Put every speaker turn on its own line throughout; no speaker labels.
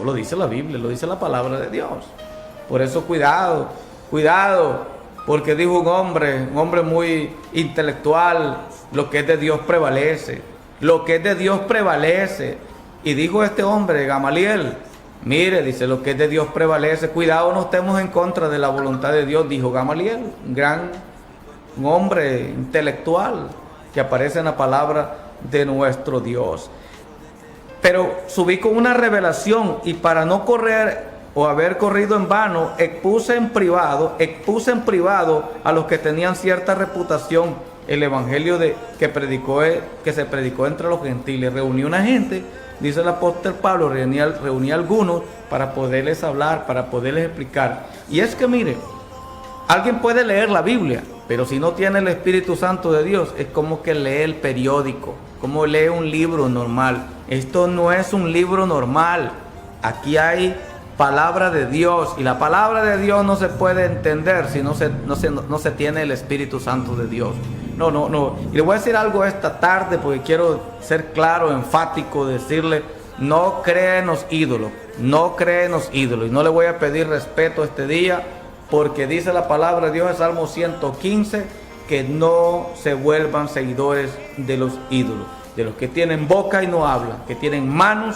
Eso lo dice la Biblia, lo dice la palabra de Dios. Por eso cuidado, cuidado, porque dijo un hombre muy intelectual, lo que es de Dios prevalece, lo que es de Dios prevalece. Y dijo este hombre, Gamaliel, mire, dice, lo que es de Dios prevalece, cuidado, no estemos en contra de la voluntad de Dios, dijo Gamaliel, un hombre intelectual que aparece en la palabra de nuestro Dios. Pero subí con una revelación y para no correr o haber corrido en vano, expuse en privado a los que tenían cierta reputación el evangelio que se predicó entre los gentiles. Reuní una gente, dice el apóstol Pablo, reuní a algunos para poderles hablar, para poderles explicar. Y es que mire, alguien puede leer la Biblia, pero si no tiene el Espíritu Santo de Dios, es como que lee el periódico, como lee un libro normal. Esto no es un libro normal. Aquí hay palabra de Dios, y la palabra de Dios no se puede entender si no se tiene el Espíritu Santo de Dios. No. Y le voy a decir algo esta tarde porque quiero ser claro, enfático, decirle, no cree en los ídolos, no cree en los ídolos. Y no le voy a pedir respeto este día, porque dice la palabra de Dios en Salmo 115, que no se vuelvan seguidores de los ídolos, de los que tienen boca y no hablan, que tienen manos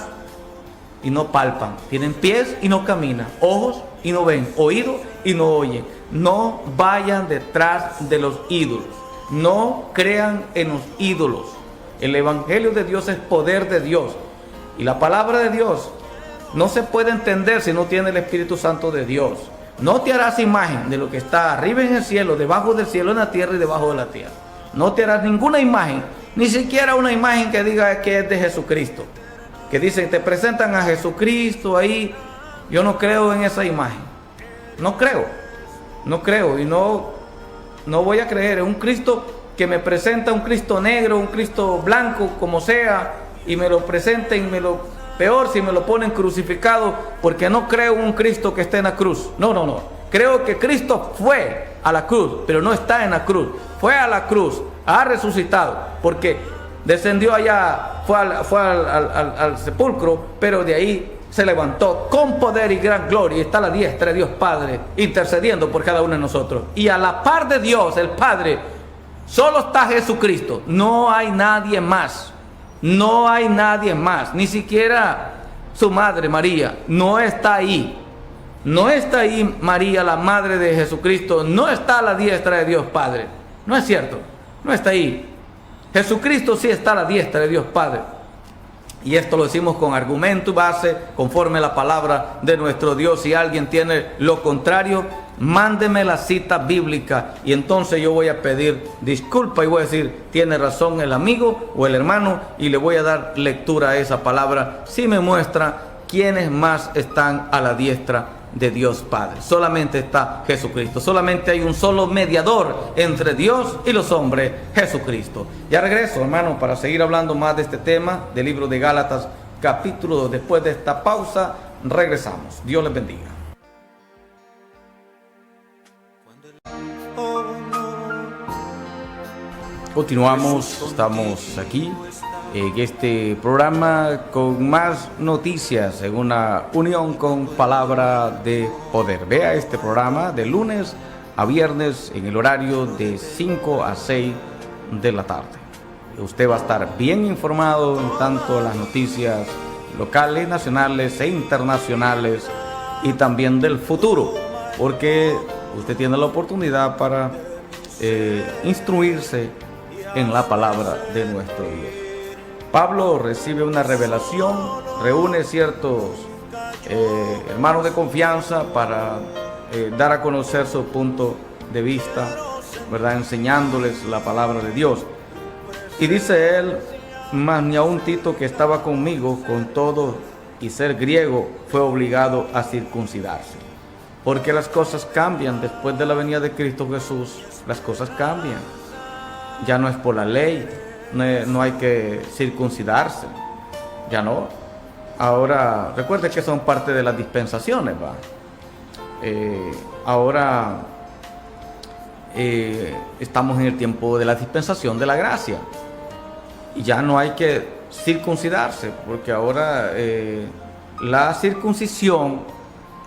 y no palpan, tienen pies y no caminan, ojos y no ven, oídos y no oyen. No vayan detrás de los ídolos, no crean en los ídolos. El evangelio de Dios es poder de Dios, y la palabra de Dios no se puede entender si no tiene el Espíritu Santo de Dios. No te harás imagen de lo que está arriba en el cielo, debajo del cielo, en la tierra y debajo de la tierra. No te harás ninguna imagen, ni siquiera una imagen que diga que es de Jesucristo. Que dicen, te presentan a Jesucristo ahí. Yo no creo en esa imagen. No creo y no voy a creer en un Cristo que me presenta un Cristo negro, un Cristo blanco, como sea, y me lo presenten, peor si me lo ponen crucificado, porque no creo en un Cristo que esté en la cruz. No. Creo que Cristo fue a la cruz, pero no está en la cruz. Fue a la cruz, ha resucitado, porque descendió allá, fue al sepulcro, pero de ahí se levantó con poder y gran gloria, y está a la diestra de Dios Padre, intercediendo por cada uno de nosotros. Y a la par de Dios, el Padre, solo está Jesucristo. No hay nadie más. No hay nadie más. Ni siquiera su madre María. No está ahí. No está ahí María, la madre de Jesucristo. No está a la diestra de Dios Padre. No es cierto. No está ahí. Jesucristo sí está a la diestra de Dios Padre. Y esto lo decimos con argumento y base, conforme a la palabra de nuestro Dios. Si alguien tiene lo contrario, mándeme la cita bíblica, y entonces yo voy a pedir disculpa y voy a decir, tiene razón el amigo o el hermano, y le voy a dar lectura a esa palabra si me muestra quiénes más están a la diestra de Dios Padre. Solamente está Jesucristo. Solamente hay un solo mediador entre Dios y los hombres, Jesucristo. Ya regreso, hermano, para seguir hablando más de este tema del libro de Gálatas, capítulo 2. Después de esta pausa, regresamos. Dios les bendiga. Continuamos, estamos aquí en este programa con más noticias en una unión con Palabra de Poder. Vea este programa de lunes a viernes en el horario de 5 a 6 de la tarde. Usted va a estar bien informado en tanto las noticias locales, nacionales e internacionales, y también del futuro, porque usted tiene la oportunidad para instruirse en la palabra de nuestro Dios. Pablo recibe una revelación, reúne ciertos hermanos de confianza para dar a conocer su punto de vista, ¿verdad? Enseñándoles la palabra de Dios. Y dice él, mas ni aun Tito, que estaba conmigo, con todo y ser griego, fue obligado a circuncidarse. Porque las cosas cambian después de la venida de Cristo Jesús. Las cosas cambian. Ya no es por la ley, no hay que circuncidarse, ya no. Ahora, recuerde que son parte de las dispensaciones, ¿va? Ahora estamos en el tiempo de la dispensación de la gracia, y ya no hay que circuncidarse, porque ahora la circuncisión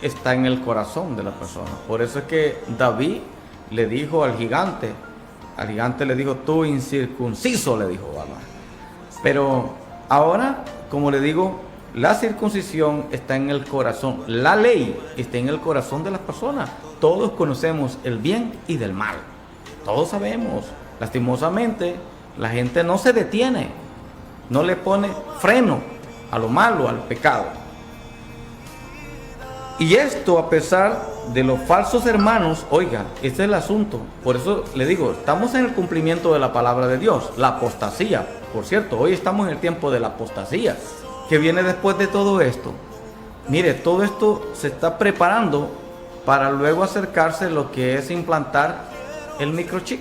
está en el corazón de la persona. Por eso es que David le dijo al gigante le dijo, tú incircunciso, le dijo, ¿verdad? Pero ahora, como le digo, la circuncisión está en el corazón, la ley está en el corazón de las personas. Todos conocemos el bien y del mal, todos sabemos. Lastimosamente, la gente no se detiene, no le pone freno a lo malo, al pecado. Y esto a pesar de los falsos hermanos. Oiga, este es el asunto. Por eso le digo, estamos en el cumplimiento de la palabra de Dios. La apostasía, por cierto, hoy estamos en el tiempo de la apostasía, que viene después de todo esto. Mire, todo esto se está preparando para luego acercarse a lo que es implantar el microchip.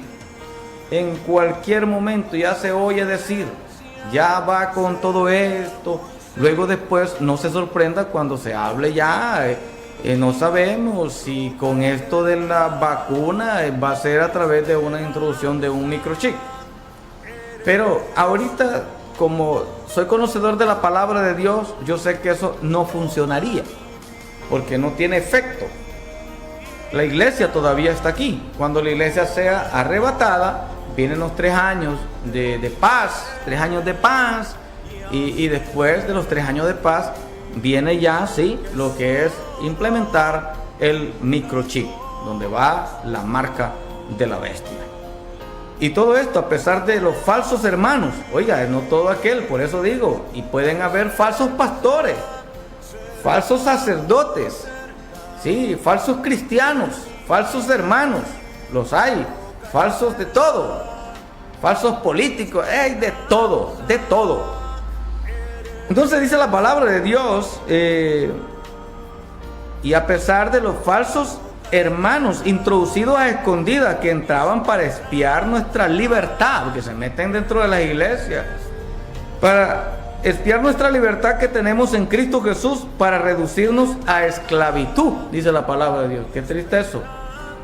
En cualquier momento ya se oye decir, ya va con todo esto. Luego después no se sorprenda cuando se hable ya, no sabemos si con esto de la vacuna va a ser a través de una introducción de un microchip. Pero ahorita, como soy conocedor de la palabra de Dios, yo sé que eso no funcionaría, porque no tiene efecto. La iglesia todavía está aquí. Cuando la iglesia sea arrebatada, vienen los 3 años de paz, 3 años de paz. Y después de los 3 años de paz viene ya, sí, lo que es implementar el microchip, donde va la marca de la bestia. Y todo esto a pesar de los falsos hermanos. Oiga, no todo aquel, por eso digo, y pueden haber falsos pastores, falsos sacerdotes, sí, falsos cristianos, falsos hermanos, los hay, falsos de todo, falsos políticos, de todo, de todo. Entonces dice la palabra de Dios, y a pesar de los falsos hermanos introducidos a escondidas que entraban para espiar nuestra libertad, que se meten dentro de las iglesias, para espiar nuestra libertad que tenemos en Cristo Jesús, para reducirnos a esclavitud, dice la palabra de Dios. Qué triste eso.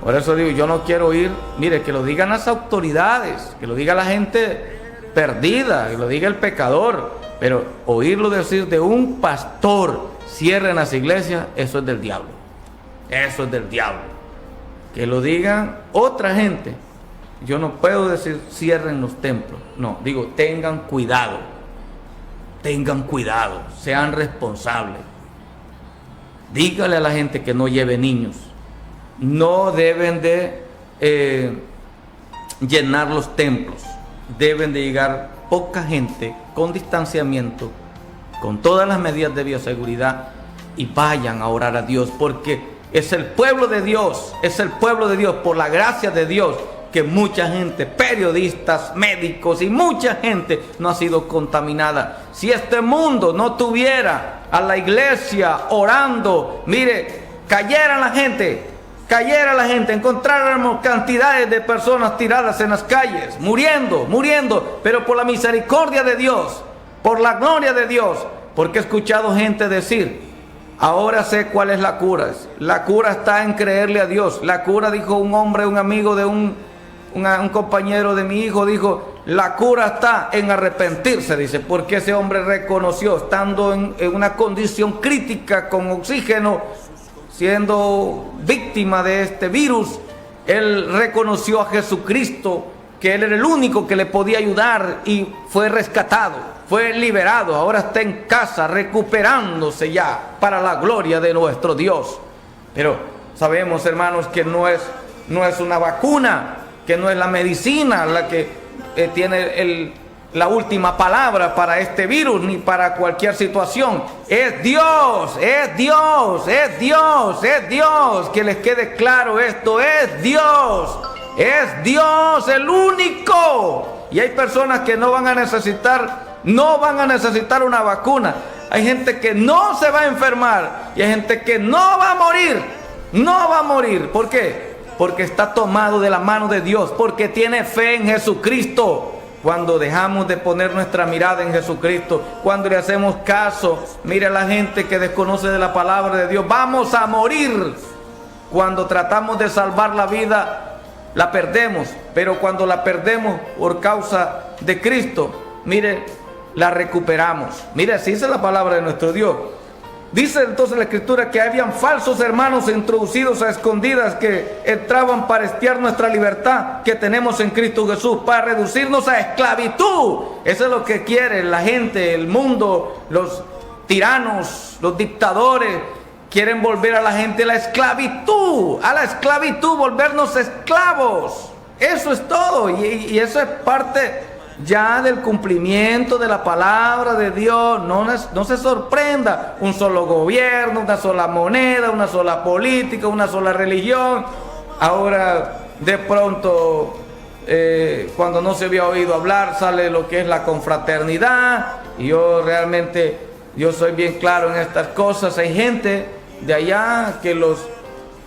Por eso digo, yo no quiero oír, mire, que lo digan las autoridades, que lo diga la gente perdida, que lo diga el pecador. Pero oírlo decir de un pastor, cierren las iglesias, eso es del diablo. Eso es del diablo. Que lo digan otra gente. Yo no puedo decir cierren los templos. No, digo tengan cuidado. Tengan cuidado, sean responsables. Dígale a la gente que no lleve niños. No deben de llenar los templos. Deben de llegar poca gente, con distanciamiento, con todas las medidas de bioseguridad, y vayan a orar a Dios, porque es el pueblo de Dios, es el pueblo de Dios, por la gracia de Dios, que mucha gente, periodistas, médicos y mucha gente no ha sido contaminada. Si este mundo no tuviera a la iglesia orando, mire, cayera la gente, encontráramos cantidades de personas tiradas en las calles, muriendo, pero por la misericordia de Dios, por la gloria de Dios, porque he escuchado gente decir, ahora sé cuál es la cura. La cura está en creerle a Dios. La cura, dijo un hombre, un amigo de un compañero de mi hijo, dijo, la cura está en arrepentirse, dice, porque ese hombre reconoció, estando en una condición crítica con oxígeno, siendo víctima de este virus, él reconoció a Jesucristo, que él era el único que le podía ayudar, y fue rescatado, fue liberado. Ahora está en casa recuperándose ya para la gloria de nuestro Dios. Pero sabemos, hermanos, que no es una vacuna, que no es la medicina la que tiene la última palabra para este virus, ni para cualquier situación. Es Dios, que les quede claro esto, es Dios el único. Y hay personas que no van a necesitar una vacuna. Hay gente que no se va a enfermar, y hay gente que no va a morir. ¿Por qué? Porque está tomado de la mano de Dios, porque tiene fe en Jesucristo. Cuando dejamos de poner nuestra mirada en Jesucristo, cuando le hacemos caso, mire a la gente que desconoce de la palabra de Dios, vamos a morir. Cuando tratamos de salvar la vida, la perdemos, pero cuando la perdemos por causa de Cristo, mire, la recuperamos. Mire, así es la palabra de nuestro Dios. Dice entonces la Escritura que habían falsos hermanos introducidos a escondidas que entraban para espiar nuestra libertad que tenemos en Cristo Jesús, para reducirnos a esclavitud. Eso es lo que quiere la gente, el mundo, los tiranos, los dictadores. Quieren volver a la gente a la esclavitud, volvernos esclavos. Eso es todo, y eso es parte ya del cumplimiento de la palabra de Dios. No se sorprenda, un solo gobierno, una sola moneda, una sola política, una sola religión. Ahora de pronto, cuando no se había oído hablar, sale lo que es la confraternidad. Y yo soy bien claro en estas cosas. Hay gente de allá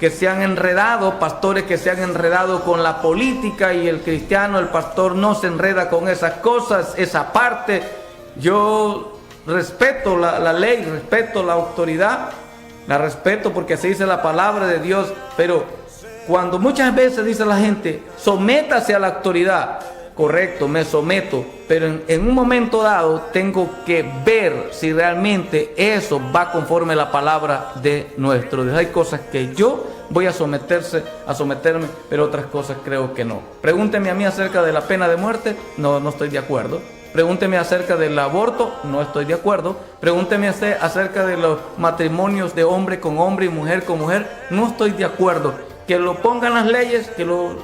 que se han enredado, pastores que se han enredado con la política, y el cristiano, el pastor, no se enreda con esas cosas, esa parte. Yo respeto la ley, respeto la autoridad, la respeto porque así dice la palabra de Dios, pero cuando muchas veces dice la gente, sométase a la autoridad, correcto, me someto, pero en un momento dado tengo que ver si realmente eso va conforme a la palabra de nuestro Dios. Hay cosas que yo voy a someterme, pero otras cosas creo que no. Pregúnteme a mí acerca de la pena de muerte, no estoy de acuerdo. Pregúnteme acerca del aborto, no estoy de acuerdo. Pregúnteme acerca de los matrimonios de hombre con hombre y mujer con mujer, no estoy de acuerdo. Que lo pongan las leyes, que lo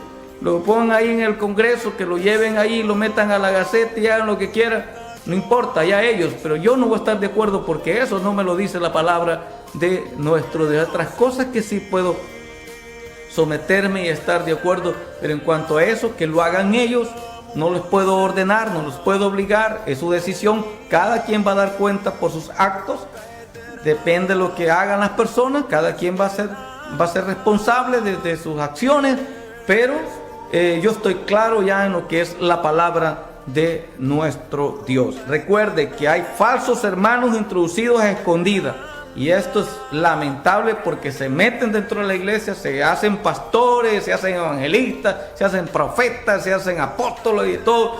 pongan ahí en el Congreso, que lo lleven ahí, lo metan a la Gaceta y hagan lo que quieran, no importa, ya ellos, pero yo no voy a estar de acuerdo porque eso no me lo dice la palabra de nuestro Dios. Otras cosas que sí puedo someterme y estar de acuerdo, pero en cuanto a eso, que lo hagan ellos, no les puedo ordenar, no los puedo obligar, es su decisión. Cada quien va a dar cuenta por sus actos, depende de lo que hagan las personas, cada quien va a ser responsable de sus acciones, pero yo estoy claro ya en lo que es la palabra de nuestro Dios. Recuerde que hay falsos hermanos introducidos a escondidas, y esto es lamentable porque se meten dentro de la iglesia, se hacen pastores, se hacen evangelistas, se hacen profetas, se hacen apóstoles y todo,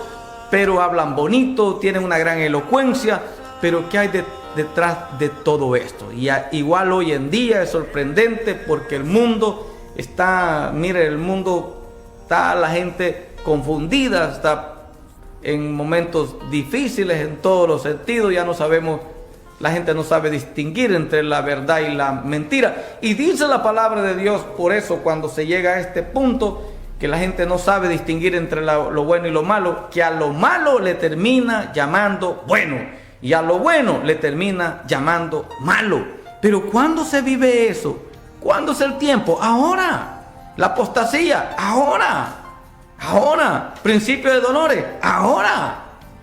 pero hablan bonito, tienen una gran elocuencia, pero ¿qué hay detrás de todo esto? Y igual hoy en día es sorprendente porque el mundo está la gente confundida, está en momentos difíciles en todos los sentidos, ya no sabemos, la gente no sabe distinguir entre la verdad y la mentira. Y dice la palabra de Dios, por eso cuando se llega a este punto, que la gente no sabe distinguir entre lo bueno y lo malo, que a lo malo le termina llamando bueno, y a lo bueno le termina llamando malo. Pero ¿cuándo se vive eso? ¿Cuándo es el tiempo? Ahora. La apostasía, ahora, principio de dolores, ahora,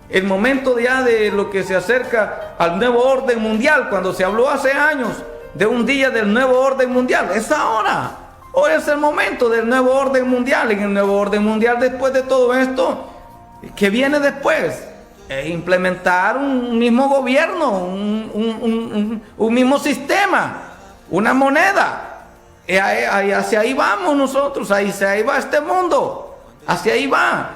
el momento ya de lo que se acerca al nuevo orden mundial, cuando se habló hace años de un día del nuevo orden mundial, es ahora, hoy es el momento del nuevo orden mundial. En el nuevo orden mundial, después de todo esto, ¿qué viene después? Implementar un mismo gobierno, un mismo sistema, una moneda. Hacia ahí vamos nosotros, hacia ahí va este mundo, hacia ahí va.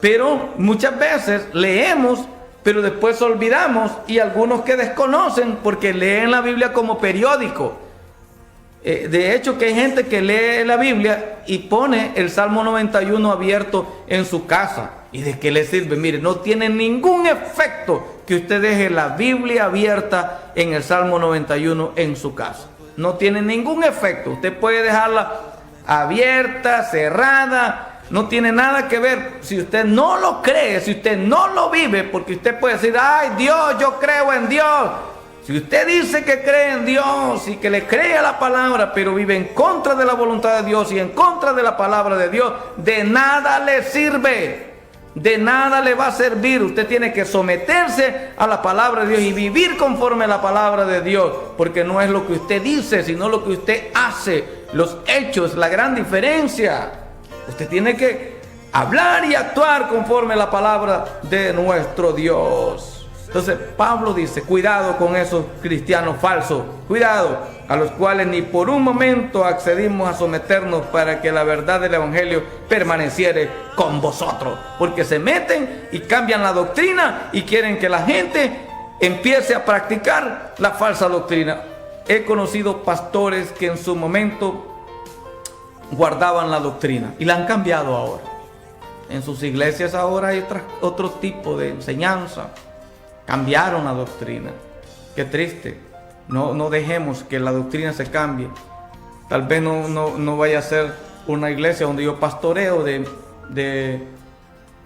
Pero muchas veces leemos, pero después olvidamos, y algunos que desconocen porque leen la Biblia como periódico. De hecho, que hay gente que lee la Biblia y pone el Salmo 91 abierto en su casa. ¿Y de qué le sirve? Mire, no tiene ningún efecto que usted deje la Biblia abierta en el Salmo 91 en su casa. No tiene ningún efecto. Usted puede dejarla abierta, cerrada, no tiene nada que ver. Si usted no lo cree, si usted no lo vive, porque usted puede decir, ay Dios, yo creo en Dios. Si usted dice que cree en Dios y que le cree a la palabra, pero vive en contra de la voluntad de Dios y en contra de la palabra de Dios, de nada le sirve. De nada le va a servir. Usted tiene que someterse a la palabra de Dios y vivir conforme a la palabra de Dios, porque no es lo que usted dice, sino lo que usted hace. Los hechos, la gran diferencia. Usted tiene que hablar y actuar conforme a la palabra de nuestro Dios. Entonces Pablo dice, cuidado con esos cristianos falsos, cuidado, a los cuales ni por un momento accedimos a someternos para que la verdad del evangelio permaneciere con vosotros, porque se meten y cambian la doctrina y quieren que la gente empiece a practicar la falsa doctrina. he conocido pastores que en su momento guardaban la doctrina y la han cambiado ahora. En sus iglesias ahora hay otro tipo de enseñanza. Cambiaron la doctrina. Qué triste. No dejemos que la doctrina se cambie. Tal vez no vaya a ser una iglesia donde yo pastoreo de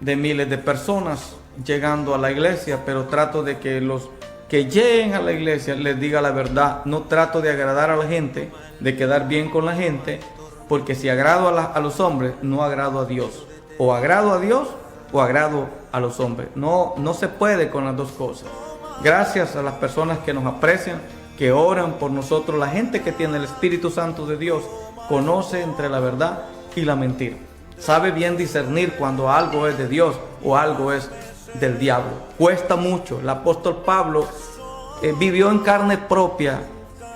miles de personas llegando a la iglesia, pero trato de que los que lleguen a la iglesia les diga la verdad. No trato de agradar a la gente, de quedar bien con la gente, porque si agrado a los hombres, no agrado a Dios. O agrado a Dios o agrado a los hombres. No se puede con las dos cosas. Gracias a las personas que nos aprecian, que oran por nosotros. La gente que tiene el Espíritu Santo de Dios conoce entre la verdad y la mentira. Sabe bien discernir cuando algo es de Dios o algo es del diablo. Cuesta mucho. El apóstol Pablo vivió en carne propia.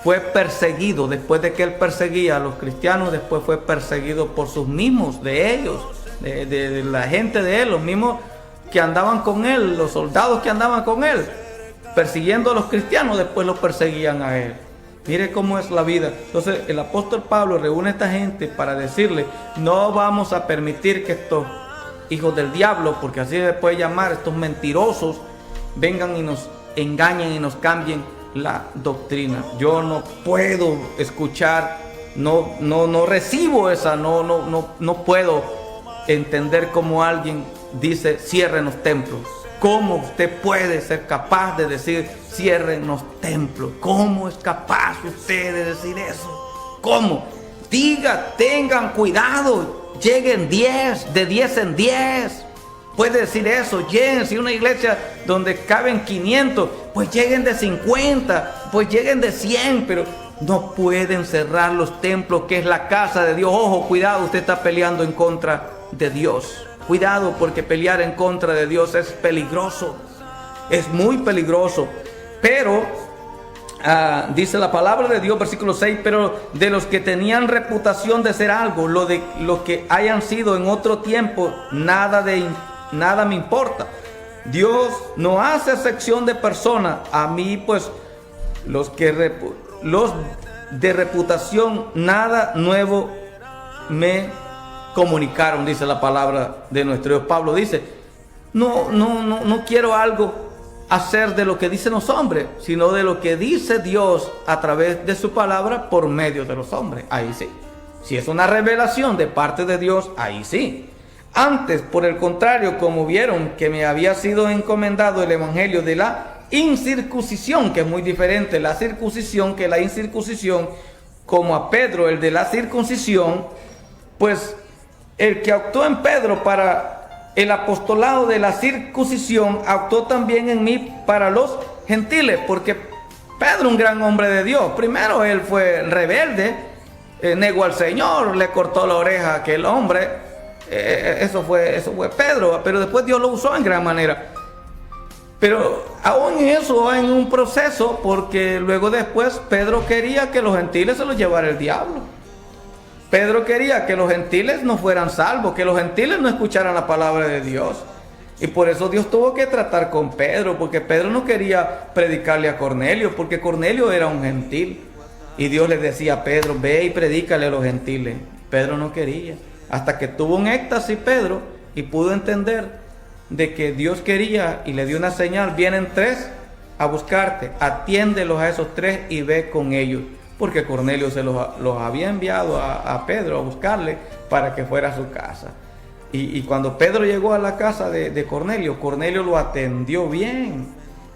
Fue perseguido. Después de que él perseguía a los cristianos, después fue perseguido por sus mismos, de ellos, de la gente de él, los mismos que andaban con él, los soldados que andaban con él, persiguiendo a los cristianos, después los perseguían a él. Mire cómo es la vida. Entonces el apóstol Pablo reúne a esta gente para decirle: no vamos a permitir que estos hijos del diablo, porque así se puede llamar, estos mentirosos, vengan y nos engañen y nos cambien la doctrina. Yo no puedo escuchar, no recibo esa, no puedo entender cómo alguien dice cierren los templos. ¿Cómo usted puede ser capaz de decir cierren los templos? ¿Cómo es capaz usted de decir eso? ¿Cómo? Diga, tengan cuidado, lleguen 10, de 10 en 10. Puede decir eso, lleguen, si una iglesia donde caben 500, pues lleguen de 50, pues lleguen de 100, pero no pueden cerrar los templos, que es la casa de Dios. Ojo, cuidado, usted está peleando en contra de Dios. Cuidado, porque pelear en contra de Dios es peligroso, es muy peligroso. Pero dice la palabra de Dios, versículo 6, pero de los que tenían reputación de ser algo, lo que hayan sido en otro tiempo, nada me importa. Dios no hace excepción de personas. A mí, pues, los de reputación, nada nuevo me comunicaron, dice la palabra de nuestro Dios. Pablo dice: no quiero algo hacer de lo que dicen los hombres, sino de lo que dice Dios a través de su palabra por medio de los hombres. Ahí sí. Si es una revelación de parte de Dios, ahí sí. Antes, por el contrario, como vieron que me había sido encomendado el evangelio de la incircuncisión, que es muy diferente la circuncisión que la incircuncisión, como a Pedro el de la circuncisión, pues el que actuó en Pedro para el apostolado de la circuncisión, actuó también en mí para los gentiles, porque Pedro, un gran hombre de Dios, primero él fue rebelde, negó al Señor, le cortó la oreja a aquel hombre, eso fue Pedro, pero después Dios lo usó en gran manera. Pero aún en eso hay un proceso, porque luego después Pedro quería que los gentiles se los llevara el diablo. Pedro quería que los gentiles no fueran salvos, que los gentiles no escucharan la palabra de Dios. Y por eso Dios tuvo que tratar con Pedro, porque Pedro no quería predicarle a Cornelio, porque Cornelio era un gentil. Y Dios le decía a Pedro: ve y predícale a los gentiles. Pedro no quería. Hasta que tuvo un éxtasis Pedro y pudo entender de que Dios quería y le dio una señal: vienen 3 a buscarte, atiéndelos a esos 3 y ve con ellos. Porque Cornelio se los había enviado a Pedro a buscarle para que fuera a su casa. Y cuando Pedro llegó a la casa de Cornelio, Cornelio lo atendió bien.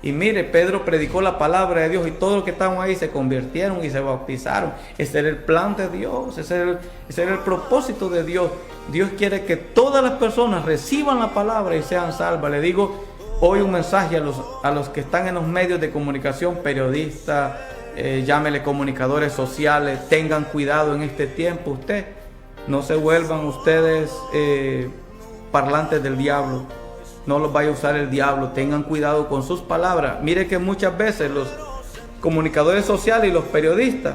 Y mire, Pedro predicó la palabra de Dios y todos los que estaban ahí se convirtieron y se bautizaron. Ese era el plan de Dios, ese era el propósito de Dios. Dios quiere que todas las personas reciban la palabra y sean salvas. Le digo hoy un mensaje a los que están en los medios de comunicación, periodistas, llámele comunicadores sociales: tengan cuidado en este tiempo. No se vuelvan ustedes parlantes del diablo. No los vaya a usar el diablo. Tengan cuidado con sus palabras. Mire que muchas veces los comunicadores sociales y los periodistas,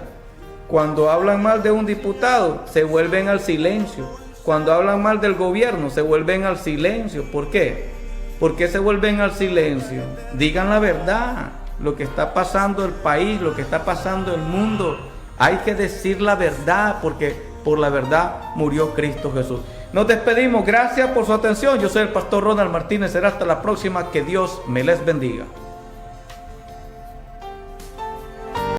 cuando hablan mal de un diputado, se vuelven al silencio. Cuando hablan mal del gobierno, se vuelven al silencio. ¿Por qué? ¿Por qué se vuelven al silencio? Digan la verdad. lo que está pasando el país, lo que está pasando el mundo. Hay que decir la verdad, porque por la verdad murió Cristo Jesús. Nos despedimos. Gracias por su atención. Yo soy el pastor Ronald Martínez. Será hasta la próxima. Que Dios me les bendiga.